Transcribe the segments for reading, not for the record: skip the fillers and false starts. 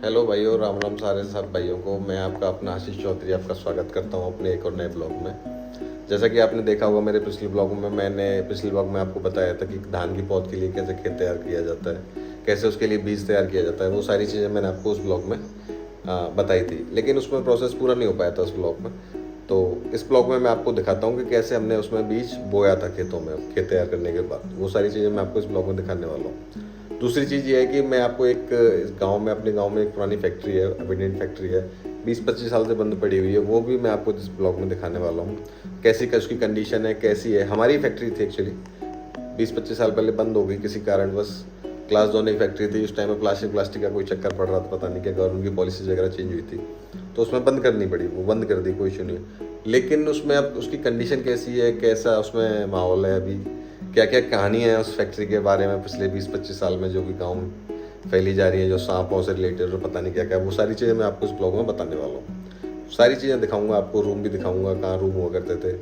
Hello भाइयों, राम राम सारे सब भाइयों को। मैं आपका अपना आशीष चौधरी आपका स्वागत करता हूं अपने एक और नए ब्लॉग में। जैसा कि आपने देखा होगा मेरे पिछले ब्लॉग में, मैंने पिछले ब्लॉग में आपको बताया था कि धान की पौध के लिए कैसे खेत तैयार किया जाता है, कैसे उसके लिए बीज तैयार किया जाता है। वो सारी चीज़ें मैंने आपको उस ब्लॉग में बताई थी, लेकिन उसमें प्रोसेस पूरा नहीं हो पाया था उस ब्लॉग में। तो इस ब्लॉग में मैं आपको दिखाता हूँ कि कैसे हमने उसमें बीज बोया था खेतों में खेत तैयार करने के बाद। वो सारी चीज़ें मैं आपको इस ब्लॉग में दिखाने वाला हूँ। दूसरी चीज़ ये है कि मैं आपको एक गांव में, अपने गांव में एक पुरानी फैक्ट्री है, अबेंडेंट फैक्ट्री है, 20-25 साल से बंद पड़ी हुई है, वो भी मैं आपको इस ब्लॉग में दिखाने वाला हूँ। कैसी उसकी कंडीशन है, कैसी है। हमारी फैक्ट्री थी एक्चुअली, 20-25 साल पहले बंद हो गई किसी कारणवश। क्लास 2 नई फैक्ट्री थी, उस टाइम में प्लास्टिक का कोई चक्कर पड़ रहा था, पता नहीं क्या गवर्नमेंट की पॉलिसीज वगैरह चेंज हुई थी, तो उसमें बंद करनी पड़ी। वो बंद कर दी, कोई इशू नहीं है। लेकिन उसमें अब उसकी कंडीशन कैसी है, कैसा उसमें माहौल है, अभी क्या क्या कहानियाँ हैं उस फैक्ट्री के बारे में पिछले 20-25 साल में, जो कि गाँव में फैली जा रही है, जो सांपों से रिलेटेड और पता नहीं क्या क्या, वो सारी चीज़ें मैं आपको इस ब्लॉग में बताने वाला हूँ। सारी चीज़ें दिखाऊंगा आपको, रूम भी दिखाऊंगा, कहाँ रूम हुआ करते थे,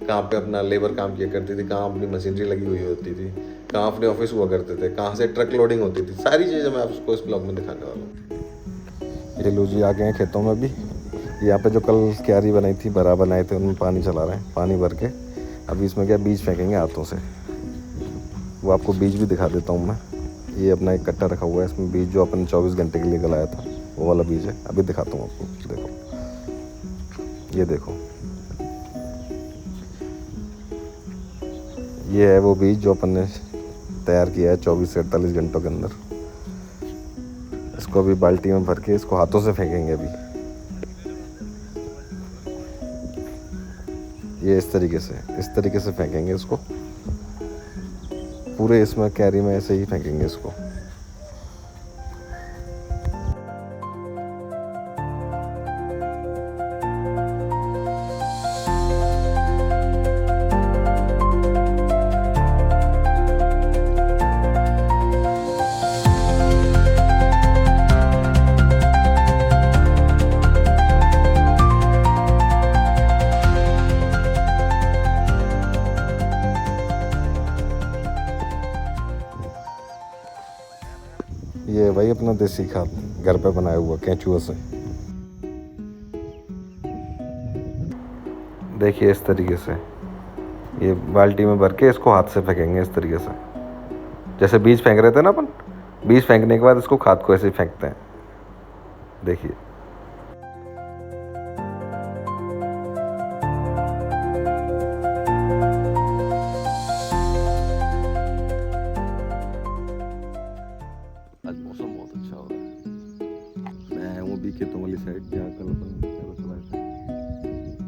कहाँ पे अपना लेबर काम किया करती थी, कहाँ अपनी मशीनरी लगी हुई होती थी, कहाँ अपने ऑफिस हुआ करते थे, कहाँ से ट्रक लोडिंग होती थी। सारी चीज़ें मैं आपको इस ब्लॉग में दिखाने वाला हूँ। ये लो जी, आ गए हैं खेतों में। अभी यहाँ पे जो कल क्यारी बनाई थी, भरा बनाए थे, उनमें पानी चला रहे हैं, पानी भर के। अभी इसमें क्या बीज फेंकेंगे हाथों से, वो आपको बीज भी दिखा देता हूँ मैं। ये अपना एक कट्टा रखा हुआ है, इसमें बीज जो अपन 24 घंटे के लिए गलाया था, वो वाला बीज है। अभी दिखाता हूँ आपको, देखो, ये देखो, ये है वो बीज जो अपन ने तैयार किया है 24 से 48 घंटों के अंदर। इसको अभी बाल्टी में भर के इसको हाथों से फेंकेंगे अभी। ये इस तरीके से फेंकेंगे इसको पूरे, इसमें कैरी में ऐसे ही फेंकेंगे इसको। ये भाई अपना देसी खाद, घर पे बनाया हुआ केंचुआ से। देखिए इस तरीके से, ये बाल्टी में भर के इसको हाथ से फेंकेंगे इस तरीके से, जैसे बीज फेंक रहे थे ना अपन। बीज फेंकने के बाद इसको खाद को ऐसे ही फेंकते हैं, देखिए। आज मौसम बहुत अच्छा हो रहा है। मैं आया हूँ अभी खेतों वाली साइड, जहाँ कल अपन पैरों चलाए थे,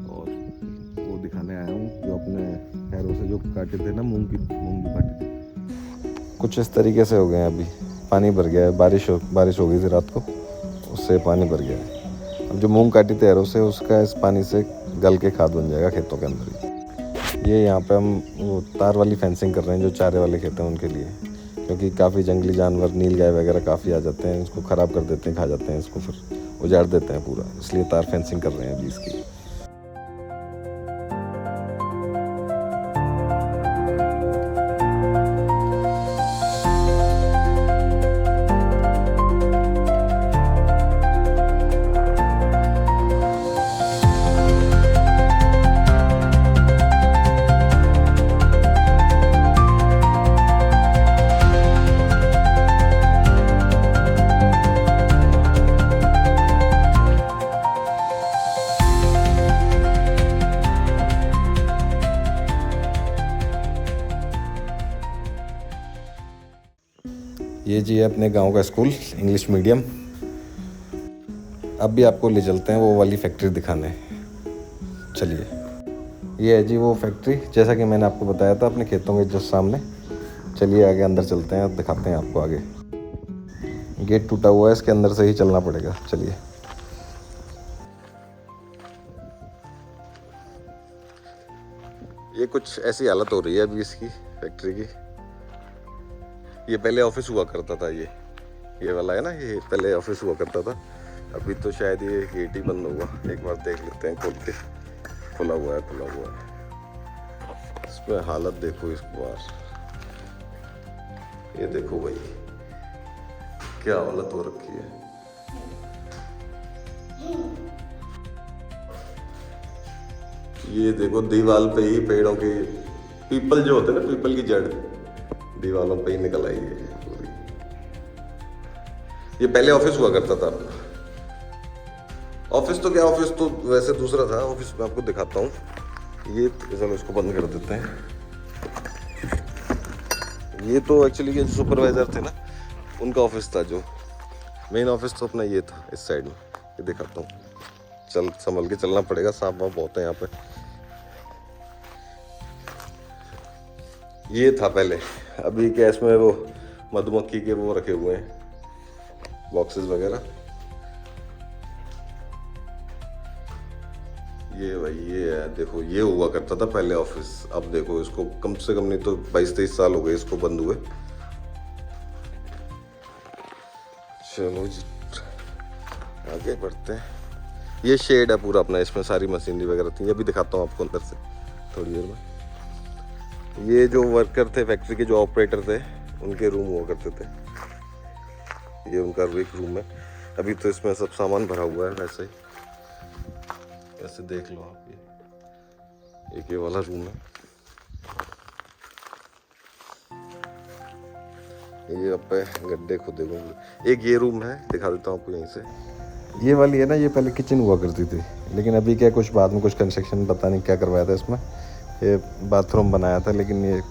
और वो दिखाने आया हूँ जो अपने पैरों से जो काटे थे ना, मूंग भी काटे थे। कुछ इस तरीके से हो गए हैं अभी। पानी भर गया है, बारिश हो गई थी रात को, उससे पानी भर गया है। अब जो मूंग काटी थी पैरों से, उसका इस पानी से गल के खाद बन जाएगा खेतों के अंदर ही। ये यहाँ पे हम वो तार वाली फेंसिंग कर रहे हैं जो चारे वाले खेत हैं उनके लिए, क्योंकि काफ़ी जंगली जानवर, नील गाय वगैरह काफ़ी आ जाते हैं, इसको ख़राब कर देते हैं, खा जाते हैं इसको, फिर उजाड़ देते हैं पूरा। इसलिए तार फेंसिंग कर रहे हैं अभी इसकी। ये जी है अपने गांव का स्कूल, इंग्लिश मीडियम। अब भी आपको ले चलते हैं वो वाली फैक्ट्री दिखाने, चलिए। ये है जी वो फैक्ट्री, जैसा कि मैंने आपको बताया था, अपने खेतों के जस्ट सामने। चलिए आगे अंदर चलते हैं, दिखाते हैं आपको आगे। गेट टूटा हुआ है, इसके अंदर से ही चलना पड़ेगा, चलिए। ये कुछ ऐसी हालत हो रही है अभी इसकी फैक्ट्री की। ये पहले ऑफिस हुआ करता था, ये वाला है ना, ये पहले ऑफिस हुआ करता था। अभी तो शायद ये गेट ही बंद होगा, एक बार देख लेते हैं खोल के। खुला हुआ है। इस पर हालत देखो इस बार, ये देखो भाई क्या हालत हो रखी है। ये देखो दीवार पे ही पेड़ों की पीपल जो होते हैं ना, पीपल की जड़ दीवारों पे ही निकल आई है पूरी। ये पहले ऑफिस हुआ करता था अपना। ऑफिस तो क्या, ऑफिस तो वैसे दूसरा था। ऑफिस में आपको दिखाता हूँ। ये चलो इसको बंद कर देते हैं। ये तो एक्चुअली ये सुपरवाइजर थे ना, उनका ऑफिस था। जो मेन ऑफिस तो अपना ये था इस साइड में। ये दिखाता हूँ, चल संभल के चलना पड़ेगा, सांप वाप बहुत है यहाँ पे। ये था पहले। अभी क्या इसमें वो मधुमक्खी के वो रखे हुए हैं बॉक्सेस वगैरह। ये भाई ये है, देखो ये हुआ करता था पहले ऑफिस। अब देखो इसको कम से कम नहीं तो 22-23 साल हो गए इसको बंद हुए। चलो जी आगे बढ़ते हैं। ये शेड है पूरा अपना, इसमें सारी मशीनरी वगैरह थी। ये भी दिखाता हूँ आपको अंदर से थोड़ी देर में। ये जो वर्कर थे फैक्ट्री के, जो ऑपरेटर थे, उनके रूम हुआ करते थे। ये उनका एक रूम है। अभी तो इसमें सब सामान भरा हुआ है वैसे ही, ऐसे देख लो आप। ये एक ये वाला रूम है। ये अब गड्ढे खुदे होंगे। एक ये रूम है, दिखा देता हूँ आपको यहीं से। ये वाली है ना, ये पहले किचन हुआ करती थी, लेकिन अभी क्या कुछ बाद में कुछ कंस्ट्रक्शन पता नहीं क्या करवाया था इसमें। ये बाथरूम बनाया था, लेकिन ये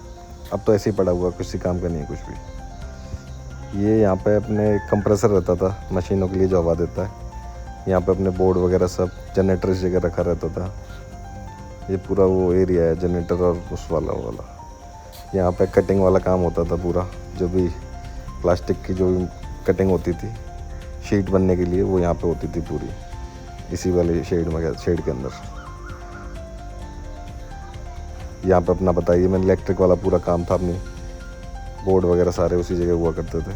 अब तो ऐसे ही पड़ा हुआ, किसी काम का नहीं है कुछ भी। ये यहाँ पे अपने कंप्रेसर रहता था, मशीनों के लिए जो हवा देता है। यहाँ पे अपने बोर्ड वगैरह सब, जनरेटर इस जगह रखा रहता था। ये पूरा वो एरिया है जनरेटर और उस वाला। यहाँ पे कटिंग वाला काम होता था पूरा, जो भी प्लास्टिक की जो भी कटिंग होती थी शीट बनने के लिए, वो यहाँ पे होती थी पूरी, इसी वाले शेड के अंदर। यहाँ पे अपना बताइए, मैंने इलेक्ट्रिक वाला पूरा काम था, अपनी बोर्ड वगैरह सारे उसी जगह हुआ करते थे।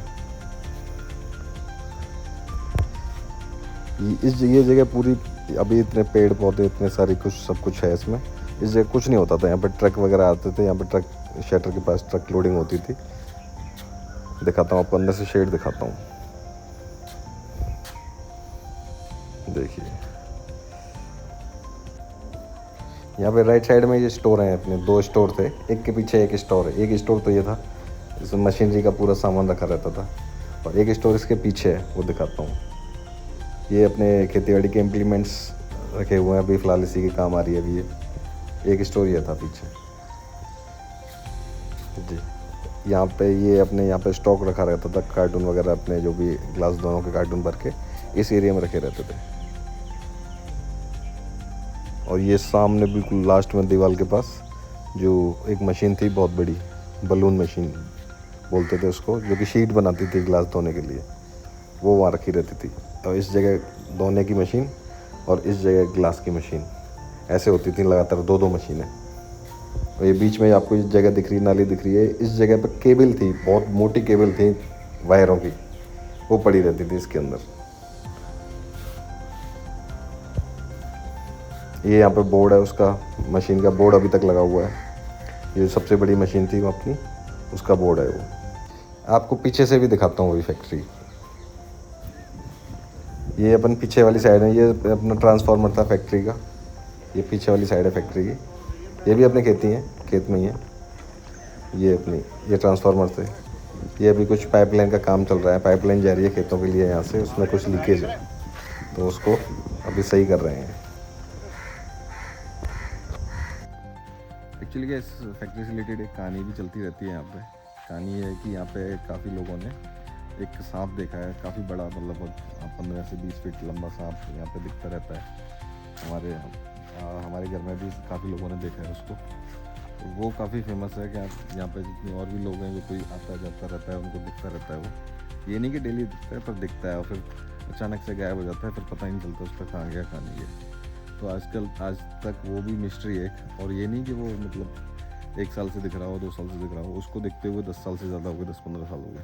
ये जगह पूरी अभी इतने पेड़ पौधे, इतने सारी कुछ सब कुछ है इसमें। इस जगह कुछ नहीं होता था। यहाँ पे ट्रक वगैरह आते थे, यहाँ पे ट्रक शटर के पास ट्रक लोडिंग होती थी। दिखाता हूँ आपको, अंदर से शेड दिखाता हूँ। देखिए यहाँ पे राइट साइड में ये स्टोर हैं अपने, 2 स्टोर थे, एक के पीछे एक स्टोर है। एक स्टोर तो ये था, इसमें मशीनरी का पूरा सामान रखा रहता था, और एक स्टोर इसके पीछे है, वो दिखाता हूँ। ये अपने खेतीबाड़ी के इम्प्लीमेंट्स रखे हुए हैं, अभी फ़िलहाल इसी के काम आ रही है अभी। ये एक स्टोर ये था पीछे जी। यहाँ पे ये अपने यहाँ पे स्टॉक रखा रहता था, कार्टून वगैरह अपने जो भी ग्लास दोनों के कार्टून भर के इस एरिया में रखे रहते थे। और ये सामने बिल्कुल लास्ट में दीवार के पास जो एक मशीन थी बहुत बड़ी, बलून मशीन बोलते थे उसको, जो कि शीट बनाती थी ग्लास धोने के लिए, वो वहाँ रखी रहती थी। और इस जगह धोने की मशीन और इस जगह ग्लास की मशीन, ऐसे होती थी लगातार 2-2 मशीनें। और ये बीच में आपको इस जगह दिख रही, नाली दिख रही है, इस जगह पर केबल थी, बहुत मोटी केबल थी वायरों की, वो पड़ी रहती थी इसके अंदर। ये यहाँ पे बोर्ड है उसका, मशीन का बोर्ड अभी तक लगा हुआ है। ये सबसे बड़ी मशीन थी वो अपनी, उसका बोर्ड है वो। आपको पीछे से भी दिखाता हूँ वही फैक्ट्री। ये अपन पीछे वाली साइड है, ये अपना ट्रांसफार्मर था फैक्ट्री का। ये पीछे वाली साइड है फैक्ट्री की, ये भी अपने खेती है, खेत में ही है। ये अपनी ये ट्रांसफार्मर थे। ये अभी कुछ पाइपलाइन का काम चल रहा है, पाइपलाइन जा रही है खेतों के लिए यहाँ से, उसमें कुछ लीकेज है तो उसको अभी सही कर रहे हैं। एक्चुअली क्या, इस फैक्ट्री से रिलेटेड एक कहानी भी चलती रहती है यहाँ पे। कहानी ये है कि यहाँ पे काफ़ी लोगों ने एक सांप देखा है, काफ़ी बड़ा, मतलब 15 से 20 फीट लंबा सांप यहाँ पे दिखता रहता है। हमारे घर में भी काफ़ी लोगों ने देखा है उसको। तो वो काफ़ी फेमस है कि यहाँ पे जितने और भी लोग हैं, जो कोई आता जाता रहता है, उनको दिखता रहता है वो। ये नहीं कि डेली दिखता है, पर दिखता है और फिर अचानक से गायब हो जाता है, फिर पता ही नहीं चलता उसका कहाँ गया कहाँ नहीं गया। तो आज तक वो भी मिस्ट्री है। और ये नहीं कि वो मतलब 1 साल से दिख रहा हो, 2 साल से दिख रहा हो, उसको दिखते हुए 10 साल से ज़्यादा हो गए, 10-15 साल हो गए,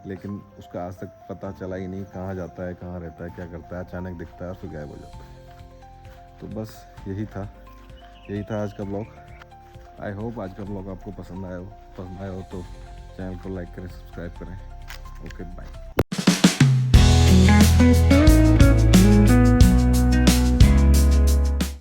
लेकिन उसका आज तक पता चला ही नहीं कहाँ जाता है, कहाँ रहता है, क्या करता है। अचानक दिखता है और फिर गायब हो जाता है। तो बस यही था आज का ब्लॉग। आई होप आज का ब्लॉग आपको पसंद आया हो तो चैनल को लाइक करें, सब्सक्राइब करें। Okay bye.